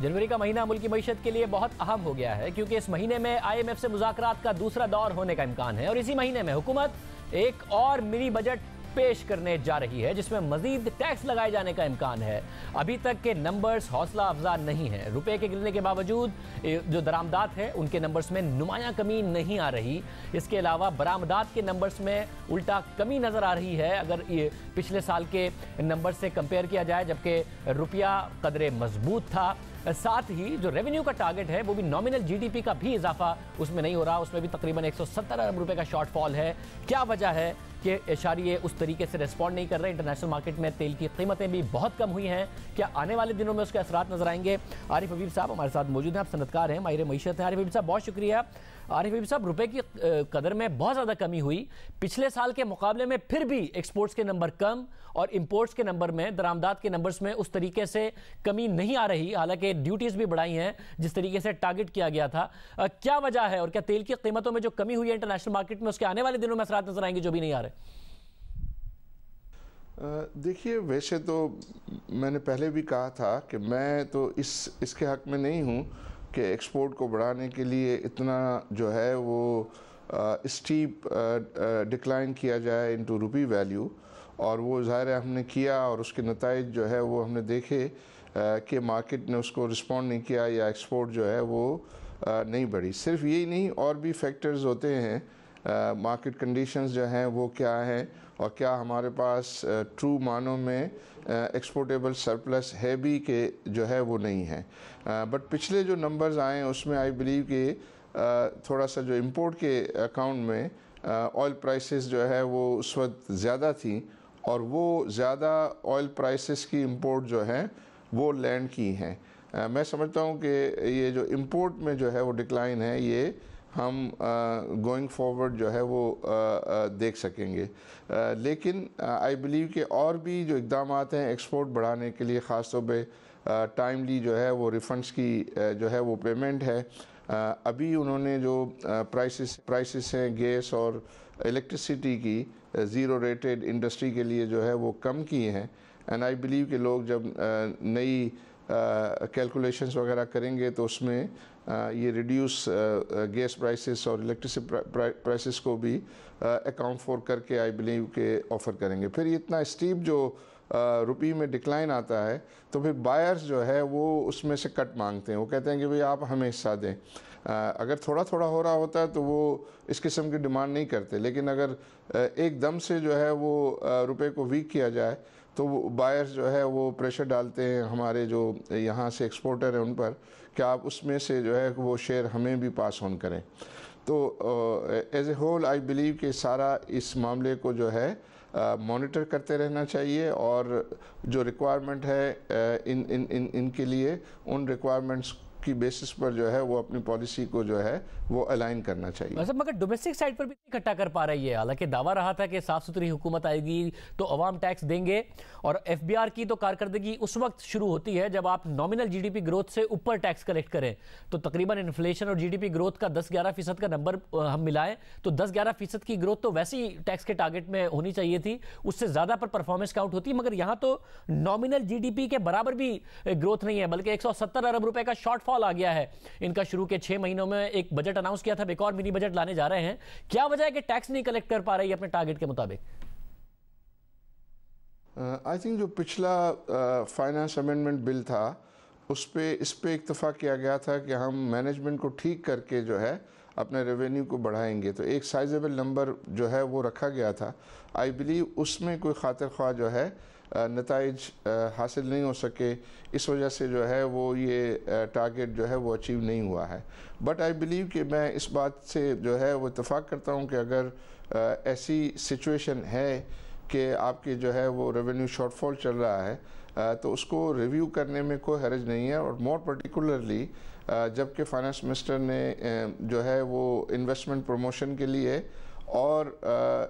जनवरी का महीना मुल्क की मईशत के लिए बहुत अहम हो गया है क्योंकि इस महीने में IMF से मुज़ाकरात का दूसरा दौर होने का इम्कान है और इसी महीने में हुकूमत एक और मिनी बजट पेश करने जा रही है जिसमें मजीद टैक्स लगाए जाने का इम्कान है। अभी तक के नंबर्स हौसला अफजा नहीं है। रुपए के गिरने के बावजूद जो दरामदात है उनके नंबर्स में नुमायां कमी नहीं आ रही। इसके अलावा बरामदात के नंबर्स में उल्टा कमी नजर आ रही है अगर ये पिछले साल के नंबर से कंपेयर किया जाए, जबकि रुपया कदरे मजबूत था। साथ ही जो रेवेन्यू का टारगेट है वो भी नॉमिनल GDP का भी इजाफा उसमें नहीं हो रहा, उसमें भी तकरीबन 170 अरब रुपए का शॉर्टफॉल है। क्या वजह है कि इशारे उस तरीके से रिस्पॉन्ड नहीं कर रहे? इंटरनेशनल मार्केट में तेल की कीमतें भी बहुत कम हुई हैं, क्या आने वाले दिनों में उसके असरात नजर आएंगे? आरिफ हबीब साहब हमारे साथ मौजूद हैं, आप सनतकार हैं, माहिर मईशत हैं। आरिफ हबीब साहब बहुत शुक्रिया। आरिफ हबीब साहब, रुपए की कदर में बहुत ज़्यादा कमी हुई पिछले साल के मुकाबले में, फिर भी एक्सपोर्ट्स के नंबर कम और इंपोर्ट्स के नंबर में, दरामदात के नंबर्स में उस तरीके से कमी नहीं आ रही, हालांकि ड्यूटीज भी बढ़ाई हैं जिस तरीके से टारगेट किया गया था। क्या वजह है और क्या तेल की कीमतों में जो कमी हुई है इंटरनेशनल मार्केट में उसके आने वाले दिनों में असरात नजर आएंगे जो भी नहीं आ रहे? देखिए, वैसे तो मैंने पहले भी कहा था कि मैं तो इसके हक में नहीं हूँ कि एक्सपोर्ट को बढ़ाने के लिए इतना जो है वो स्टीप डिक्लाइन किया जाए इनटू रुपी वैल्यू, और वो ज़ाहिर है हमने किया और उसके नताइज जो है वो हमने देखे कि मार्केट ने उसको रिस्पॉन्ड नहीं किया या एक्सपोर्ट जो है वो नहीं बढ़ी। सिर्फ यही नहीं, और भी फैक्टर्स होते हैं, मार्केट कंडीशंस जो हैं वो क्या हैं और क्या हमारे पास ट्रू मानों में एक्सपोर्टेबल सरप्लस है भी कि जो है वो नहीं है। बट पिछले जो नंबर्स आए उसमें आई बिलीव कि थोड़ा सा जो इंपोर्ट के अकाउंट में ऑयल प्राइसेस जो है वो उस वक्त ज़्यादा थी और वो ज़्यादा ऑयल प्राइसेस की इंपोर्ट जो है वो लैंड की हैं। मैं समझता हूँ कि ये जो इंपोर्ट में जो है वो डिक्लाइन है ये हम गोइंग फॉरवर्ड जो है वो देख सकेंगे। लेकिन आई बिलीव कि और भी जो इक़दाम हैं एक्सपोर्ट बढ़ाने के लिए, ख़ास तौर पे टाइमली जो है वो रिफंड्स की जो है वो पेमेंट है। अभी उन्होंने जो प्राइसेस हैं गैस और इलेक्ट्रिसिटी की ज़ीरो रेटेड इंडस्ट्री के लिए जो है वो कम किए हैं। एंड आई बिलीव कि लोग जब नई कैलकुलेशंस वगैरह करेंगे तो उसमें ये रिड्यूस गैस प्राइसेस और इलेक्ट्रिसिटी प्राइसेस को भी अकाउंट फॉर करके आई बिलीव के ऑफ़र करेंगे। फिर इतना स्टीप जो रुपये में डिक्लाइन आता है तो फिर बायर्स जो है वो उसमें से कट मांगते हैं। वो कहते हैं कि भाई आप हमें हिस्सा दें। अगर थोड़ा थोड़ा हो रहा होता है तो वो इस किस्म की डिमांड नहीं करते, लेकिन अगर एकदम से जो है वो रुपए को वीक किया जाए तो बायर्स जो है वो प्रेशर डालते हैं हमारे जो यहाँ से एक्सपोर्टर हैं उन पर कि आप उसमें से जो है वो शेयर हमें भी पास ऑन करें। तो as a whole I believe कि सारा इस मामले को जो है मॉनिटर करते रहना चाहिए और जो रिक्वायरमेंट है इनके लिए उन रिक्वायरमेंट्स की बेसिस पर जो है वो अपनी पॉलिसी को जो है वो अलाइन करना चाहिए। मतलब मगर डोमेस्टिक साइड पर भी इकट्ठा कर पा रही है। हालांकि दावा रहा था कि साफ सुथरी हुकूमत आएगी तो अवाम टैक्स देंगे और FBR की तो कारकर्दगी उस वक्त शुरू होती है जब आप नॉमिनल GDP ग्रोथ से ऊपर टैक्स कलेक्ट करें। तो तकरीबन इन्फ्लेशन और GDP ग्रोथ का 10-11% का नंबर हम मिलाएं तो 10-11% की ग्रोथ तो वैसे ही टैक्स के टारगेट में होनी चाहिए थी, उससे ज़्यादा पर परफॉर्मेंस काउंट होती है। मगर यहाँ तो नॉमिनल GDP के बराबर भी ग्रोथ नहीं है, बल्कि 170 अरब रुपए का शॉर्ट फॉल आ गया है। इनका शुरू के 6 महीनों में एक बजट अनाउंस किया था, एक और मिनी बजट लाने जा रहे हैं। क्या वजह है कि टैक्स नहीं कलेक्ट कर पा रही है अपने टारगेट के मुताबिक? आई थिंक जो पिछला फाइनेंस अमेंडमेंट बिल था इस पे इत्तेफाक किया गया था कि हम मैनेजमेंट को ठीक करके जो है अपने रेवेन्यू को बढ़ाएंगे, तो एक साइजेबल नंबर जो है वो रखा गया था। आई बिलीव उसमें कोई खातिर ख्वाह जो है नताइज हासिल नहीं हो सके, इस वजह से जो है वो ये टारगेट जो है वो अचीव नहीं हुआ है। बट आई बिलीव कि मैं इस बात से जो है वो इत्तेफाक करता हूँ कि अगर ऐसी सिचुएशन है कि आपके जो है वो रेवेन्यू शॉर्टफॉल चल रहा है तो उसको रिव्यू करने में कोई हर्ज नहीं है। और मोर पर्टिकुलरली जबकि फाइनेंस मिनिस्टर ने जो है वो इन्वेस्टमेंट प्रमोशन के लिए और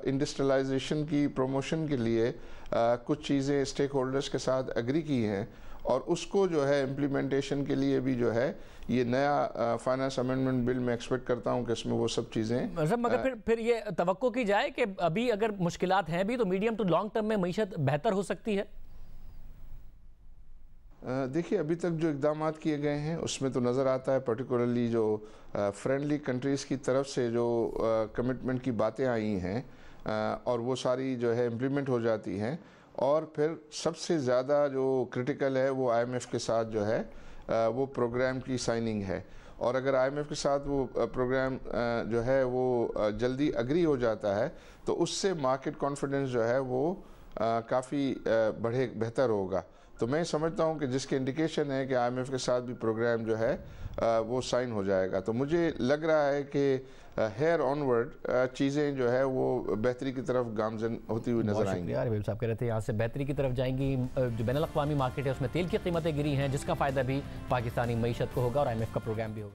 इंडस्ट्रियलाइजेशन की प्रमोशन के लिए कुछ चीज़ें स्टेक होल्डर्स के साथ एग्री की हैं और उसको जो है इम्प्लीमेंटेशन के लिए भी जो है ये नया फाइनेंस अमेंडमेंट बिल में एक्सपेक्ट करता हूँ कि इसमें वो सब चीज़ें मगर फिर ये तवक्को की जाए कि अभी अगर मुश्किलात हैं भी तो मीडियम टू लॉन्ग टर्म में मईशत बेहतर हो सकती है। देखिए, अभी तक जो इक़दामात किए गए हैं उसमें तो नज़र आता है, पर्टिकुलरली जो फ्रेंडली कंट्रीज़ की तरफ से जो कमिटमेंट की बातें आई हैं और वो सारी जो है इम्प्लीमेंट हो जाती हैं। और फिर सबसे ज़्यादा जो क्रिटिकल है वो IMF के साथ जो है वो प्रोग्राम की साइनिंग है। और अगर IMF के साथ वो प्रोग्राम जो है वो जल्दी अग्री हो जाता है तो उससे मार्केट कॉन्फिडेंस जो है वो काफ़ी बेहतर होगा। तो मैं समझता हूँ कि जिसके इंडिकेशन है कि IMF के साथ भी प्रोग्राम जो है वो साइन हो जाएगा। तो मुझे लग रहा है कि हेयर ऑनवर्ड चीज़ें जो है वो बेहतरी की तरफ गामजन होती हुई नजर आएंगी। रबील साहब कह रहे थे यहाँ से बेहतरी की तरफ जाएंगी। जो बैनुल अक़वामी मार्केट है उसमें तेल की कीमतें गिरी हैं, जिसका फ़ायदा भी पाकिस्तानी मईशत को होगा और IMF का प्रोग्राम भी होगा।